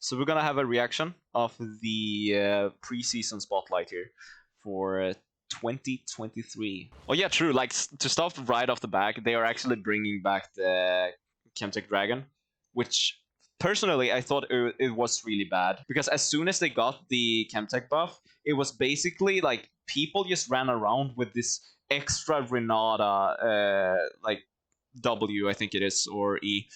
So we're gonna have a reaction of the preseason spotlight here for 2023. Oh yeah, true. Like to start right off the back, they are actually bringing back the Chemtech Dragon, which personally I thought it was really bad because as soon as they got the Chemtech buff, it was basically like people just ran around with this extra Renata like W, I think it is, or E,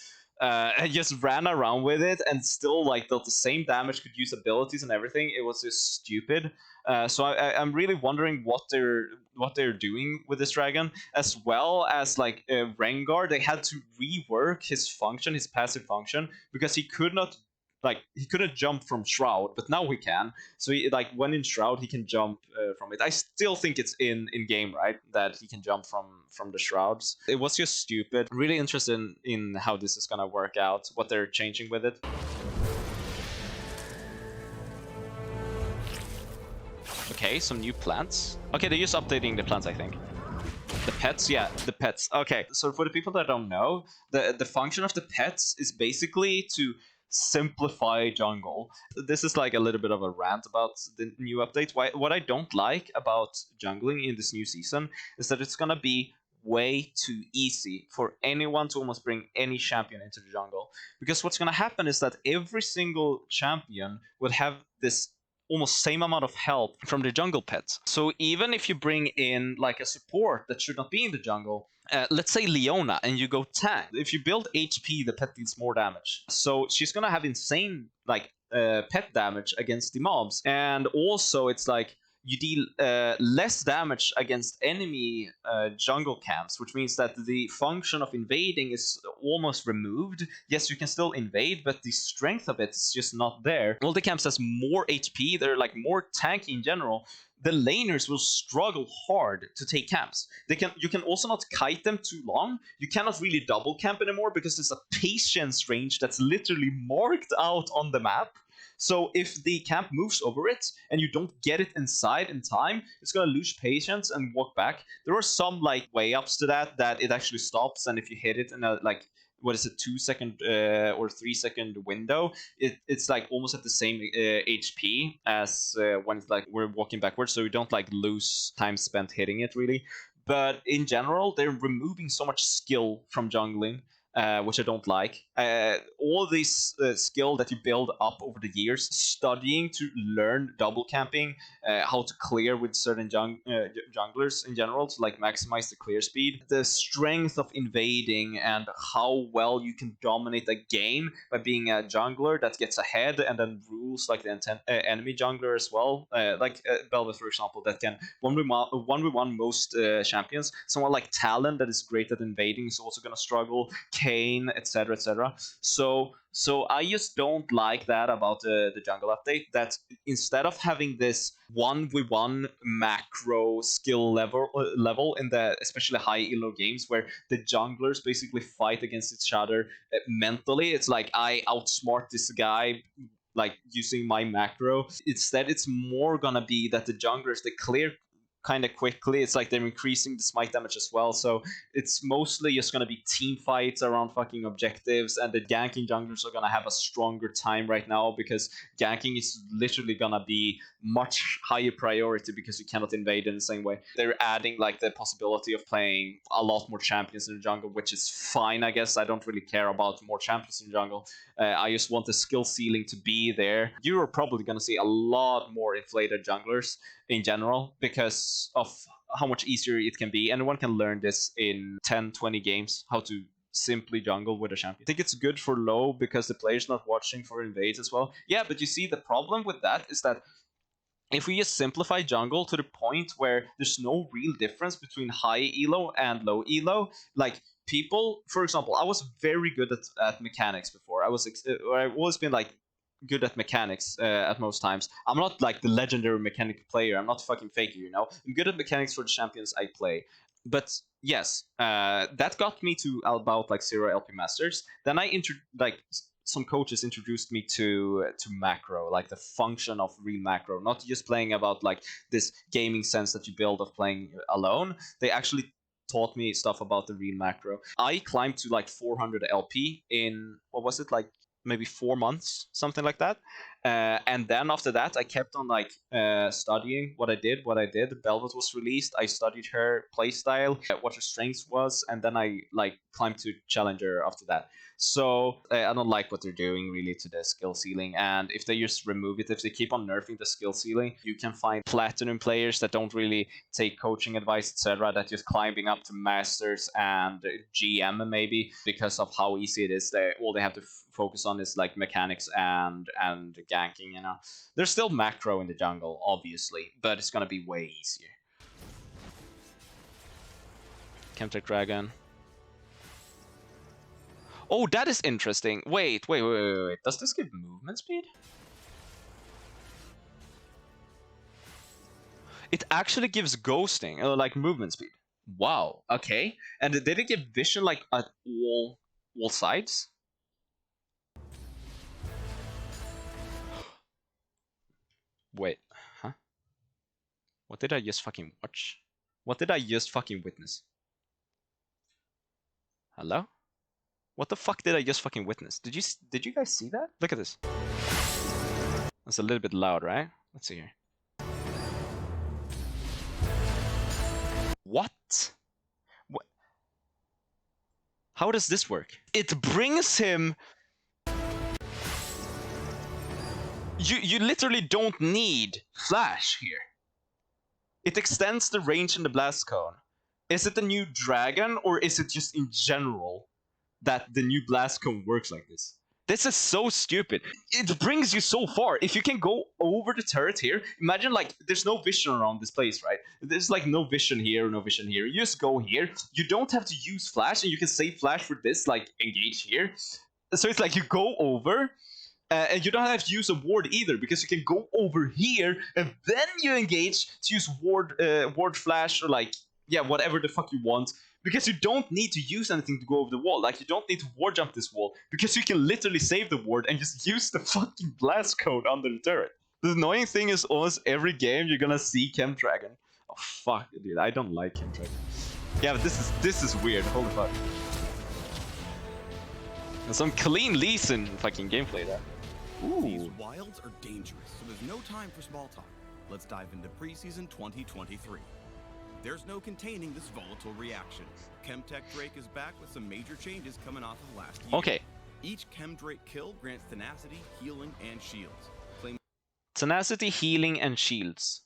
and just ran around with it and still like dealt the same damage, could use abilities and everything. It was just stupid. So I'm really wondering what they're doing with this dragon, as well as like Rengar. They had to rework his function, his passive function, because he couldn't jump from Shroud, but now he can. So like when in Shroud, he can jump from it. I still think it's in game, right? That he can jump from the Shrouds. It was just stupid. Really interested in how this is gonna work out, what they're changing with it. Okay, some new plants. Okay, they're just updating the plants, I think. The pets, yeah, the pets. Okay, so for the people that don't know, the function of the pets is basically to simplify jungle. This is like a little bit of a rant about the new updates. What I don't like about jungling in this new season is that it's gonna be way too easy for anyone to almost bring any champion into the jungle. Because what's gonna happen is that every single champion will have this almost same amount of help from the jungle pets. So even if you bring in like a support that should not be in the jungle, let's say Leona, and you go tank. If you build HP, the pet deals more damage. So she's gonna have insane like pet damage against the mobs, and also it's like you deal less damage against enemy jungle camps, which means that the function of invading is almost removed. Yes, you can still invade, but the strength of it is just not there. All the camps has more HP, they're like more tanky in general. The laners will struggle hard to take camps. You can also not kite them too long. You cannot really double camp anymore because there's a patience range that's literally marked out on the map. So if the camp moves over it and you don't get it inside in time, it's gonna lose patience and walk back. There are some like way ups to that it actually stops, and if you hit it in a like what is it 2 second or 3 second window, it's like almost at the same HP as when it's like we're walking backwards, so you don't like lose time spent hitting it really. But in general, they're removing so much skill from jungling, which I don't like. All this skill that you build up over the years, studying to learn double camping, how to clear with certain junglers in general to like maximize the clear speed, the strength of invading, and how well you can dominate a game by being a jungler that gets ahead and then rules like the enemy jungler as well. Like Belvis, for example, that can 1v1 most champions. Someone like Talon that is great at invading is also going to struggle. Kane, etc., etc. So I just don't like that about the jungle update. That instead of having this 1v1 macro skill level in the especially high elo games where the junglers basically fight against each other mentally, it's like I outsmart this guy like using my macro. Instead, it's more gonna be that the junglers they clear kind of quickly. It's like they're increasing the smite damage as well. So it's mostly just going to be team fights around fucking objectives, and the ganking junglers are going to have a stronger time right now because ganking is literally going to be much higher priority because you cannot invade in the same way. They're adding like the possibility of playing a lot more champions in the jungle, which is fine, I guess. I don't really care about more champions in the jungle. I just want the skill ceiling to be there. You're probably going to see a lot more inflated junglers in general because of how much easier it can be. Anyone can learn this in 10-20 games, how to simply jungle with a champion. I think it's good for low because the player's not watching for invades as well. Yeah, but you see the problem with that is that if we just simplify jungle to the point where there's no real difference between high elo and low elo, like people, for example, I was very good at mechanics before. I've always been like good at mechanics at most times. I'm not like the legendary mechanic player. I'm not fucking faker, you know. I'm good at mechanics for the champions I play. But yes, that got me to about like 0 LP Masters. Then some coaches introduced me to macro, like the function of real macro, not just playing about like this gaming sense that you build of playing alone. They actually taught me stuff about the real macro. I climbed to like 400 LP in what was it like maybe 4 months, something like that. And then after that, I kept on like studying what I did. Belvet was released. I studied her playstyle, what her strengths was, and then I like climbed to challenger after that. So I don't like what they're doing really to the skill ceiling, and if they just remove it, if they keep on nerfing the skill ceiling, you can find platinum players that don't really take coaching advice, etc., that just climbing up to masters and GM maybe because of how easy it is. All they have to focus on is like mechanics and ganking. You know, there's still macro in the jungle, obviously, but it's gonna be way easier. Chemtech Dragon. Oh, that is interesting. Wait. Does this give movement speed? It actually gives ghosting, or like movement speed. Wow. Okay. And did it give vision like at all sides? Wait. Huh? What did I just fucking watch? What did I just fucking witness? Hello? What the fuck did I just fucking witness? Did you guys see that? Look at this. That's a little bit loud, right? Let's see here. What? What? How does this work? It brings him... You literally don't need flash here. It extends the range in the blast cone. Is it the new dragon, or is it just in general that the new blast cone works like this? This is so stupid. It brings you so far. If you can go over the turret here, imagine like there's no vision around this place, right? There's like no vision here, no vision here. You just go here. You don't have to use flash, and you can save flash for this, like engage here. So it's like you go over, and you don't have to use a ward either, because you can go over here and then you engage to use ward flash, or like, yeah, whatever the fuck you want. Because you don't need to use anything to go over the wall. Like, you don't need to ward jump this wall, because you can literally save the ward and just use the fucking blast code under the turret. The annoying thing is almost every game you're gonna see Chem Dragon. Oh fuck, dude, I don't like Chem Dragon. Yeah, but this is weird. Holy fuck. And some clean Lee Sin fucking gameplay there. Ooh. These wilds are dangerous, so there's no time for small talk. Let's dive into Preseason 2023. There's no containing this volatile reaction. Chemtech Drake is back with some major changes coming off of last year. Okay. Each Chem Drake kill grants tenacity, healing, and shields. Tenacity, healing, and shields.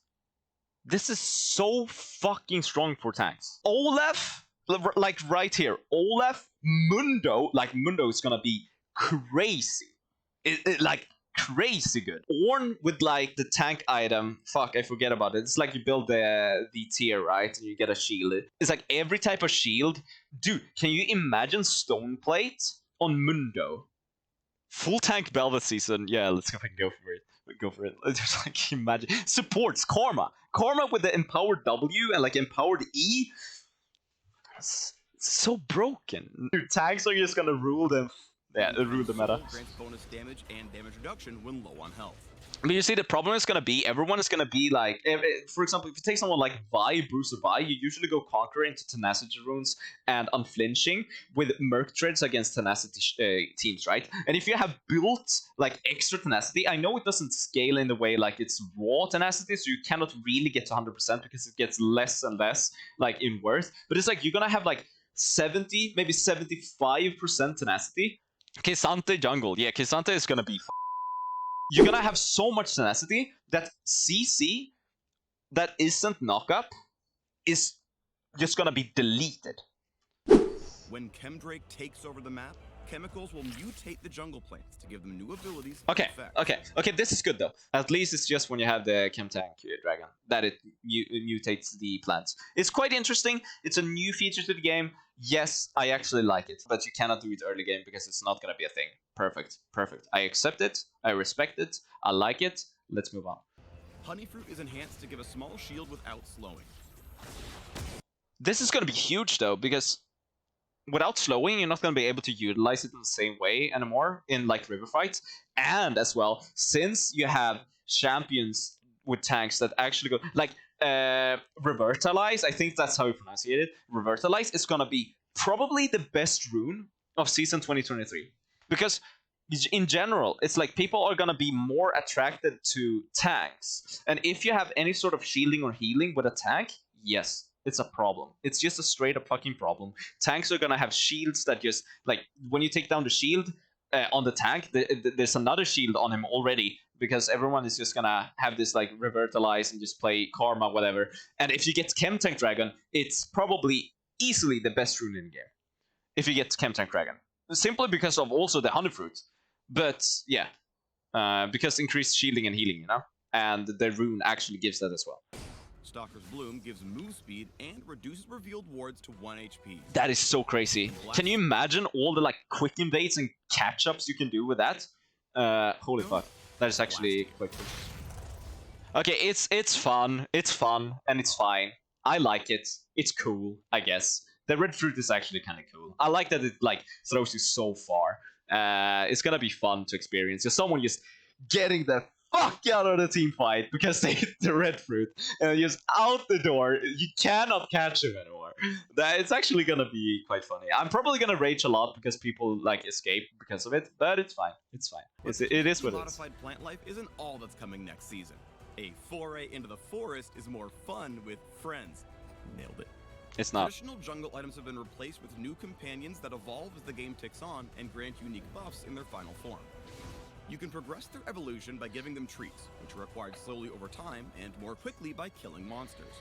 This is so fucking strong for tanks. Olaf, like right here. Olaf, Mundo, like Mundo is gonna be crazy. Like crazy good. Ornn with like the tank item. Fuck, I forget about it. It's like you build the tier, right? And you get a shield. It's like every type of shield. Dude, can you imagine stone plate on Mundo? Full tank Belvet season. Yeah, let's fucking go for it. Go for it. Just like imagine supports Karma. Karma with the empowered W and like empowered E. It's so broken. Dude, tanks are just gonna rule them. Yeah, rule the meta. Grants bonus damage and damage reduction when low on health. But you see, the problem is gonna be everyone is gonna be like, for example, if you take someone like Vi, Bruiser Vi, you usually go Conqueror into Tenacity runes and Unflinching with Merc Treads against Tenacity teams, right? And if you have built like extra Tenacity, I know it doesn't scale in the way like it's raw Tenacity, so you cannot really get to 100% because it gets less and less like in worth. But it's like you're gonna have like 70, maybe 75% Tenacity. K'Sante jungle, yeah, K'Sante is gonna be. You're gonna have so much tenacity that CC that isn't knockup is just gonna be deleted. When Chemdrake takes over the map, chemicals will mutate the jungle plants to give them new abilities. Okay, this is good though. At least it's just when you have the Chemtech Dragon that it mutates the plants. It's quite interesting. It's a new feature to the game. Yes, I actually like it, but you cannot do it early game because it's not gonna be a thing. Perfect. I accept it. I respect it. I like it. Let's move on. Honeyfruit is enhanced to give a small shield without slowing. This is gonna be huge though, because without slowing, you're not going to be able to utilize it in the same way anymore in like river fights. And as well, since you have champions with tanks that actually go like Revertalize, I think that's how you pronounce it. Revertalize is going to be probably the best rune of season 2023, because In general, it's like people are gonna be more attracted to tanks. And if you have any sort of shielding or healing with a tank, yes, it's a problem. It's just a straight up fucking problem. Tanks are gonna have shields that just, like, when you take down the shield on the tank, there's another shield on him already, because everyone is just gonna have this like revitalize and just play karma, whatever. And if you get Chemtech Dragon, it's probably easily the best rune in the game. If you get Chemtech Dragon, simply because of also the honey fruit. But yeah, because increased shielding and healing, you know, and the rune actually gives that as well. Stalker's Bloom gives move speed and reduces revealed wards to 1 HP. That is so crazy. Can you imagine all the like quick invades and catch-ups you can do with that? Holy fuck. That is actually quite cool. Okay, it's fun, and it's fine. I like it. It's cool, I guess. The red fruit is actually kind of cool. I like that it like throws you so far. It's gonna be fun to experience. Just someone just getting the fuck out of the team fight because they hit the red fruit and just out the door. You cannot catch him anymore. It's actually gonna be quite funny. I'm probably gonna rage a lot because people like escape because of it, but it's fine. It's fine. It is what it is. Modified plant life isn't all that's coming next season. A foray into the forest is more fun with friends. Nailed it. It's not. Traditional jungle items have been replaced with new companions that evolve as the game ticks on and grant unique buffs in their final form. You can progress their evolution by giving them treats, which are acquired slowly over time and more quickly by killing monsters.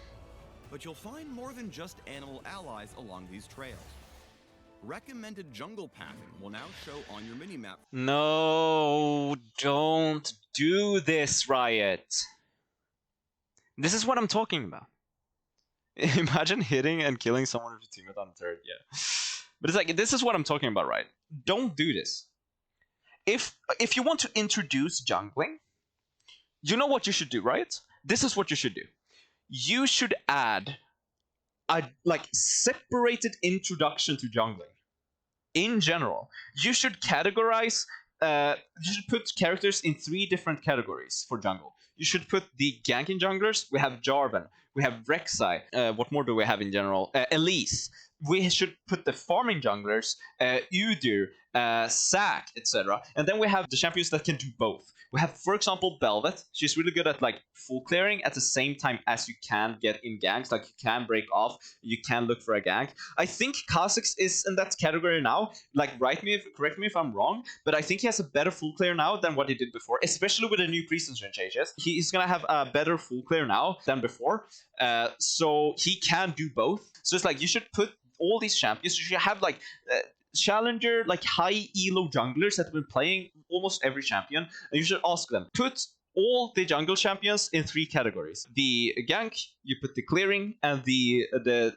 But you'll find more than just animal allies along these trails. Recommended jungle pathing will now show on your minimap. No, don't do this, Riot. This is what I'm talking about. Imagine hitting and killing someone with your teammate on the third, yeah. But it's like, this is what I'm talking about, right? Don't do this. If you want to introduce jungling, you know what you should do, right? This is what you should do. You should add a like separated introduction to jungling. In general, you should categorize. You should put characters in 3 different categories for jungle. You should put the ganking junglers. We have Jarvan. We have Rek'Sai. What more do we have in general? Elise. We should put the farming junglers, Udyr, Zac, etc. And then we have the champions that can do both. We have, for example, Belvet. She's really good at like full clearing at the same time as you can get in ganks. Like you can break off, you can look for a gank. I think Kha'Zix is in that category now. Like, correct me if I'm wrong, but I think he has a better full clear now than what he did before, especially with the new Preseason changes. He's gonna have a better full clear now than before, so he can do both. So it's like you should put all these champions. You should have like challenger, like high elo junglers that have been playing almost every champion, and you should ask them, put all the jungle champions in 3 categories. The gank, you put the clearing, and the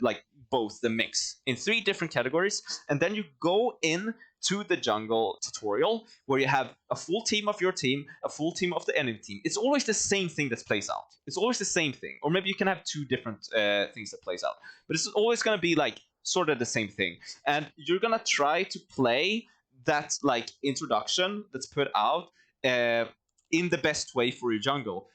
like both the mix in 3 different categories, and then you go in to the jungle tutorial where you have a full team of your team, a full team of the enemy team. It's always the same thing that plays out. It's always the same thing, or maybe you can have 2 different things that plays out, but it's always going to be like sort of the same thing, and you're gonna try to play that like introduction that's put out in the best way for your jungle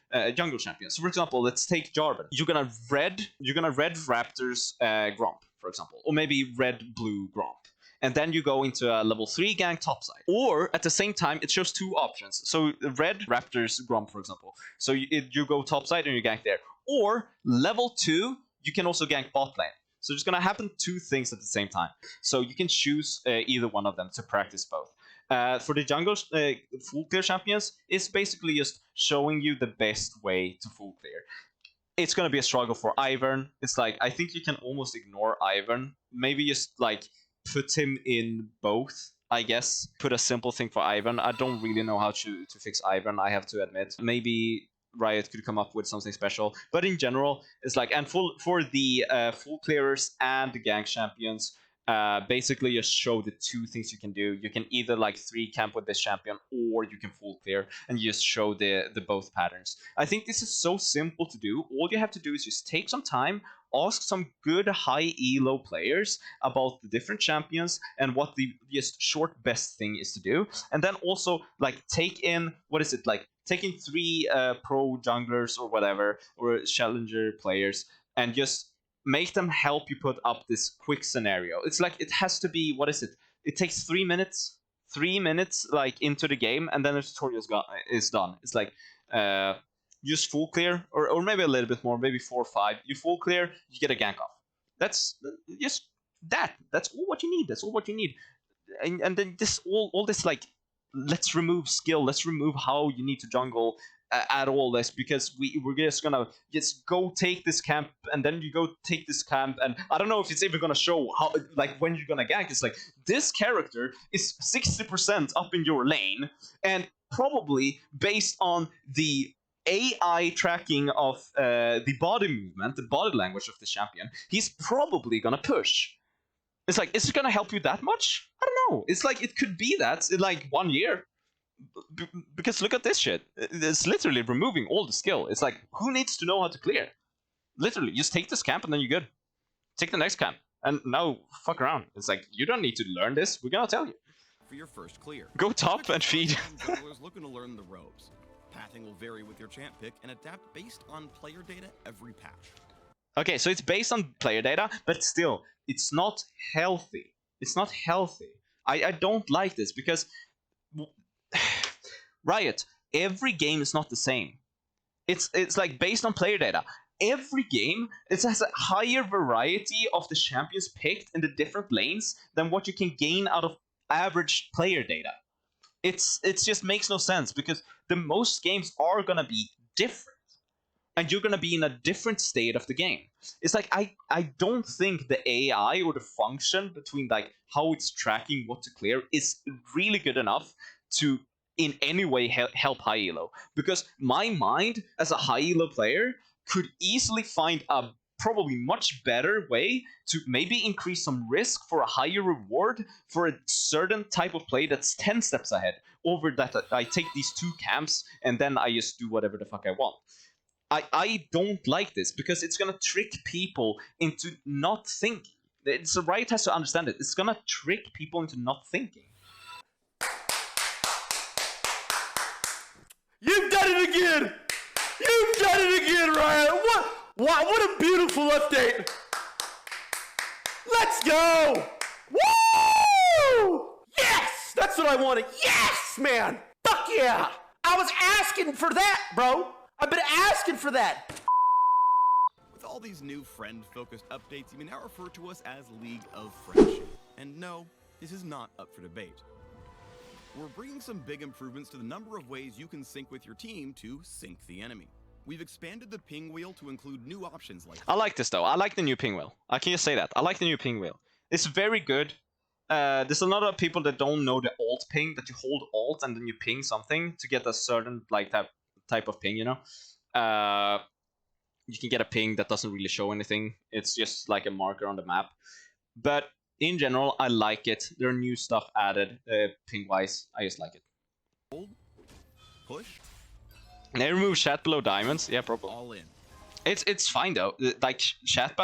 champion. So for example, let's take Jarvan. You're gonna red Raptors Gromp, for example, or maybe red blue Gromp, and then you go into a level 3 gank topside. Or at the same time, it shows 2 options. So red Raptors Gromp, for example. So you go topside and you gank there. Or level 2, you can also gank bot lane. So it's going to happen 2 things at the same time. So you can choose either one of them to practice both. For the jungle full clear champions, it's basically just showing you the best way to full clear. It's going to be a struggle for Ivern. It's like, I think you can almost ignore Ivern. Maybe just like put him in both, I guess. Put a simple thing for Ivern. I don't really know how to fix Ivern, I have to admit. Maybe Riot could come up with something special, but in general, it's like, and for the full clearers and the gank champions, basically just show the 2 things you can do. You can either like 3 camp with this champion, or you can full clear and just show the both patterns. I think this is so simple to do. All you have to do is just take some time, ask some good high elo players about the different champions and what the just short best thing is to do, and then also like take in, what is it, like taking 3 pro junglers or whatever, or challenger players, and just make them help you put up this quick scenario. It's like, it has to be, what is it? It takes 3 minutes 3 minutes like into the game, and then the tutorial is done. It's like use full clear, or maybe a little bit more, maybe 4 or 5. You full clear, you get a gank off. That's just that. That's all what you need. That's all what you need. And then this all this like, let's remove skill. Let's remove how you need to jungle at all this, because we're just gonna just go take this camp, and then you go take this camp, and I don't know if it's even gonna show how, like, when you're gonna gank. It's like this character is 60% up in your lane, and probably based on the AI tracking of the body movement, the body language of the champion, he's probably gonna push. It's like, is it gonna help you that much? I don't know. It's like, it could be that in like 1 year. Because look at this shit. It's literally removing all the skill. It's like, who needs to know how to clear? Literally, just take this camp and then you're good. Take the next camp. And now, fuck around. It's like, you don't need to learn this. We're gonna tell you. For your first clear, Go top and feed. junglers looking to learn the ropes. Pathing will vary with your champ pick and adapt based on player data every patch. Okay, so it's based on player data, but still, it's not healthy. It's not healthy. I don't like this, because Riot, every game is not the same. It's like based on player data. Every game, it has a higher variety of the champions picked in the different lanes than what you can gain out of average player data. It just makes no sense, because the most games are gonna be different, and you're gonna be in a different state of the game. It's like, I don't think the AI or the function between like how it's tracking what to clear is really good enough to in any way help high elo, because my mind as a high elo player could easily find a probably much better way to maybe increase some risk for a higher reward for a certain type of play that's 10 steps ahead, over that I take these 2 camps and then I just do whatever the fuck I want. I don't like this, because it's gonna trick people into not thinking. The Riot has to understand it. It's gonna trick people into not thinking. You've done it again! You've done it again, Riot! What a beautiful update! Let's go! Woo! Yes! That's what I wanted. Yes, man! Fuck yeah! I was asking for that, bro! I've been asking for that! With all these new friend-focused updates, you may now refer to us as League of Friendship. And no, this is not up for debate. We're bringing some big improvements to the number of ways you can sync with your team to sink the enemy. We've expanded the ping wheel to include new options like... I like this though. I like the new ping wheel. I can just say that. I like the new ping wheel. It's very good. There's a lot of people that don't know the alt ping, that you hold alt and then you ping something to get a certain like type of ping, you know? You can get a ping that doesn't really show anything. It's just like a marker on the map. But in general, I like it. There are new stuff added, ping-wise. I just like it. Hold, push, They remove chat below diamonds. Yeah, probably. all in. It's fine though. Like chat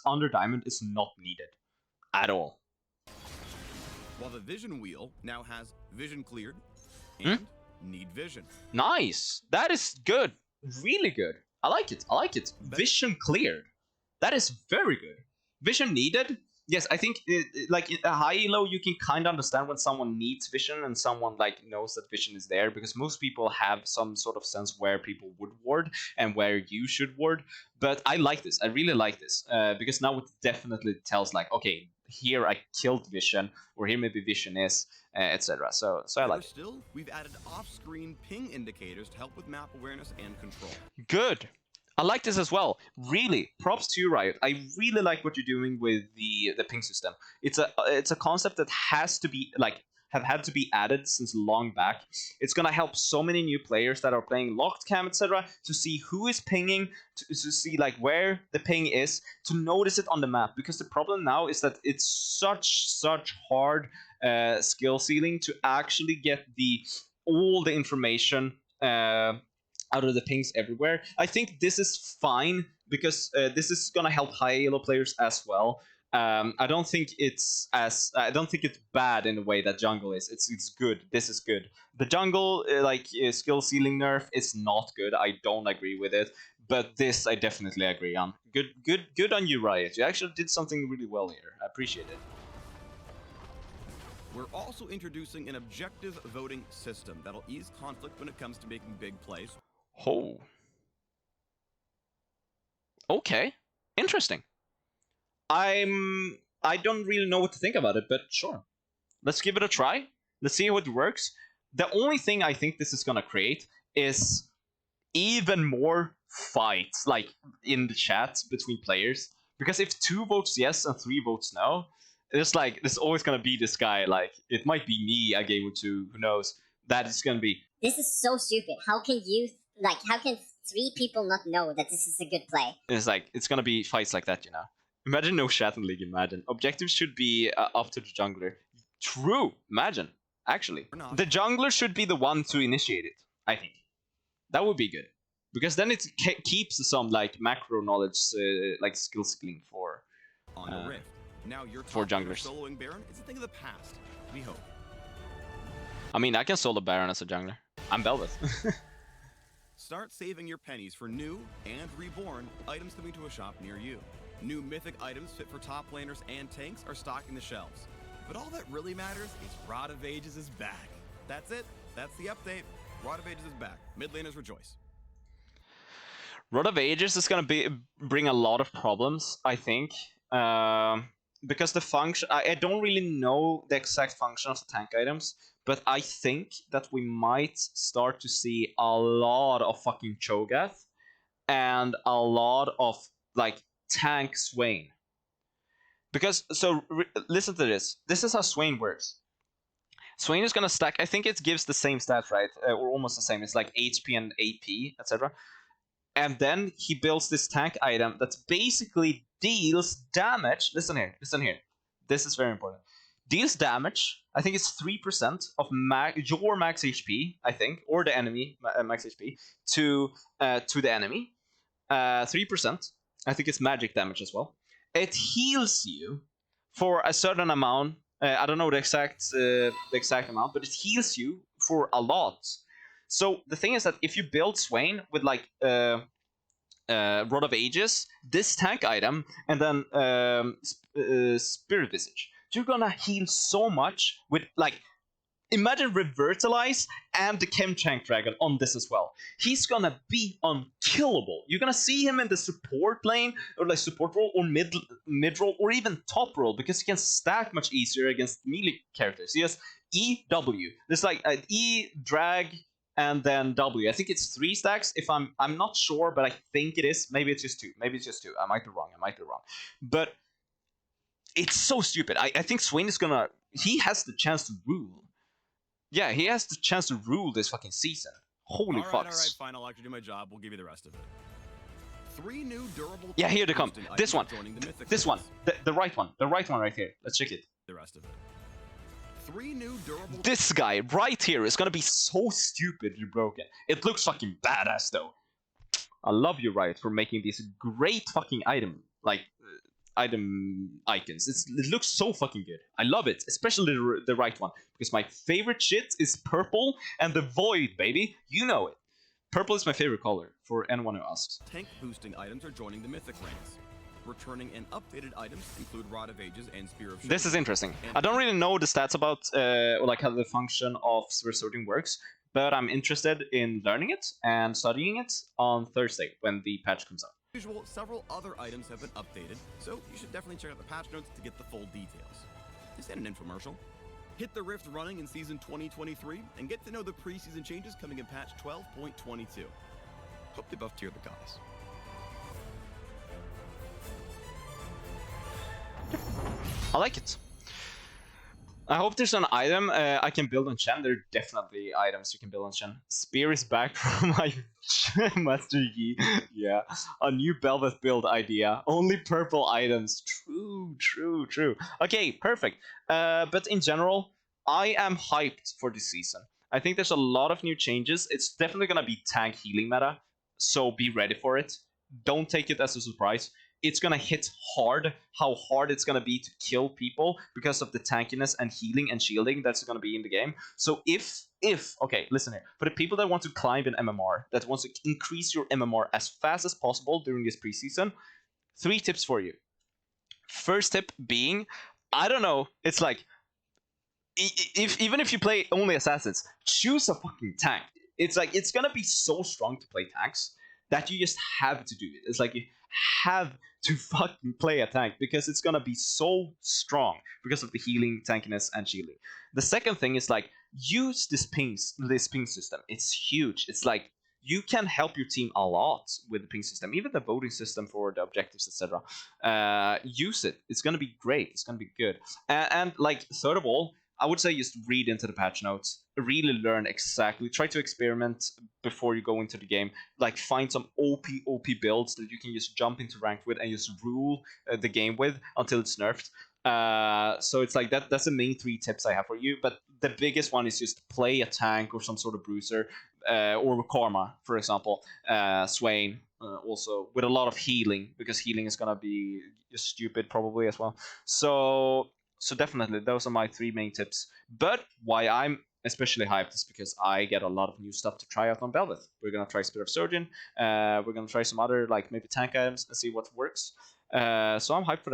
under diamond is not needed at all. While the vision wheel now has vision cleared and need vision. Nice. That is good. Really good. I like it. I like it. Vision cleared. That is very good. Vision needed. Yes, I think like a high elo, you can kind of understand when someone needs vision and someone like knows that vision is there, because most people have some sort of sense where people would ward and where you should ward. But I like this. I really like this because now it definitely tells like, okay, here I killed vision, or here maybe vision is, etc. So I like it. Still, we've added off-screen ping indicators to help with map awareness and control. Good. I like this as well. Really, props to you, Riot. I really like what you're doing with the ping system. It's a concept that has to be like have had to be added since long back. It's gonna help so many new players that are playing locked cam, etc. to see who is pinging, to see like where the ping is, to notice it on the map. Because the problem now is that it's such hard skill ceiling to actually get all the information out of the pings everywhere. I think this is fine because this is gonna help high elo players as well. I don't think it's bad in the way that jungle is. It's good. This is good. The jungle skill ceiling nerf is not good. I don't agree with it, but this I definitely agree on. Good on you, Riot. You actually did something really well here. I appreciate it. We're also introducing an objective voting system that'll ease conflict when it comes to making big plays. Oh. Okay. Interesting. I don't really know what to think about it, but sure. Let's give it a try. Let's see how it works. The only thing I think this is gonna create is even more fights, like in the chat between players. Because if 2 votes yes and 3 votes no, it's like there's always gonna be this guy. Like it might be me a game or 2, who knows? That is gonna be. This is so stupid. How can you how can 3 people not know that this is a good play? It's like it's gonna be fights like that, you know. Imagine no chat in League. Imagine objectives should be up to the jungler. True. Imagine actually the jungler should be the one to initiate it. I think that would be good because then it keeps some like macro knowledge, like skill skilling for On the Rift. Now your for top laner junglers. soloing Baron is a thing of the past. We hope. I mean, I can solo Baron as a jungler. I'm Velvet. Start saving your pennies for new and reborn items coming to a shop near you. New mythic items fit for top laners and tanks are stocking the shelves. But all that really matters is Rod of Ages is back. That's it. That's the update. Rod of Ages is back. Mid laners rejoice. Rod of Ages is gonna bring a lot of problems, I think, because the function. I don't really know the exact function of the tank items, but I think that we might start to see a lot of fucking Cho'Gath and a lot of like tank Swain. Because listen to this. This is how Swain works. Swain is gonna stack. I think it gives the same stats, right, or almost the same. It's like HP and AP, etc. And then he builds this tank item that basically deals damage. Listen here. Listen here. This is very important. Deals damage. I think it's 3% of your max HP. I think, or the enemy max HP to the enemy. 3%. I think it's magic damage as well. It heals you for a certain amount. I don't know the exact amount, but it heals you for a lot. So the thing is that if you build Swain with like Rod of Ages, this tank item, and then Spirit Visage, you're gonna heal so much with like. Imagine Revitalize and the Chemtech Dragon on this as well. He's gonna be unkillable. You're gonna see him in the support lane, or like support role, or mid role, or even top role, because he can stack much easier against melee characters. He has E, W. There's like an E, drag, and then W. I think it's 3 stacks. If I'm not sure, but I think it is. Maybe it's just 2. Maybe it's just 2. I might be wrong. But it's so stupid. I think Swain is gonna. He has the chance to rule. Yeah, he has the chance to rule this fucking season. Holy fucks. All right, fine. I'll actually do my job. We'll give you the rest of it. 3 new durable. Yeah, here they come. This one. This one. race. The right one. The right one right here. Let's check it. The rest of it. 3 new durable. This guy right here is gonna be so stupidly broken. It looks fucking badass though. I love you, Riot, for making these great fucking item icons. It looks so fucking good. I love it, especially the right one, because my favorite shit is purple and the void, baby. You know it. Purple is my favorite color, for anyone who asks. Tank boosting items are joining the mythic ranks. Returning and updated items include Rod of Ages and Spear of Shame. This is interesting. I don't really know the stats about or like how the function of resorting works, but I'm interested in learning it and studying it on Thursday when the patch comes out. As usual, several other items have been updated, so you should definitely check out the patch notes to get the full details. Is that an infomercial? Hit the Rift running in Season 2023 and get to know the preseason changes coming in patch 12.22. Hope they buffed Tier the Goddess. I like it. I hope there's an item I can build on Shen. There are definitely items you can build on Shen. Spear is back from my Master Yi. Yeah, a new Belveth build idea. Only purple items. True. Okay, perfect. But in general, I am hyped for this season. I think there's a lot of new changes. It's definitely gonna be tank healing meta, so be ready for it. Don't take it as a surprise. It's gonna hit hard, how hard it's gonna be to kill people because of the tankiness and healing and shielding that's gonna be in the game. So if okay, listen here, for the people that want to climb in MMR, that wants to increase your MMR as fast as possible during this preseason, 3 tips for you. First tip being, I don't know, it's like even if you play only assassins, choose a fucking tank. It's like it's gonna be so strong to play tanks that you just have to do it. It's like you have to fucking play a tank because it's gonna be so strong because of the healing, tankiness, and shielding. The second thing is like use this ping system. It's huge. It's like you can help your team a lot with the ping system, even the voting system for the objectives, etc. Use it. It's gonna be great. It's gonna be good. And like third of all, I would say just read into the patch notes, really learn exactly, try to experiment before you go into the game, like find some OP builds that you can just jump into ranked with and just rule the game with until it's nerfed. So it's like that's the main 3 tips I have for you, but the biggest one is just play a tank or some sort of bruiser, or Karma, for example, Swain, also with a lot of healing, because healing is gonna be just stupid probably as well. So definitely, those are my 3 main tips. But why I'm especially hyped is because I get a lot of new stuff to try out on Belveth. We're gonna try Spirit of Surgeon. We're gonna try some other like maybe tank items and see what works. So I'm hyped for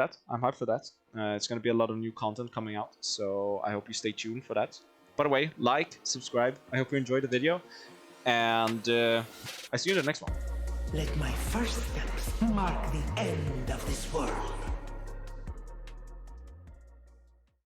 that. It's gonna be a lot of new content coming out. So I hope you stay tuned for that. By the way, like, subscribe. I hope you enjoyed the video, and I see you in the next one. Let my first steps mark the end of this world.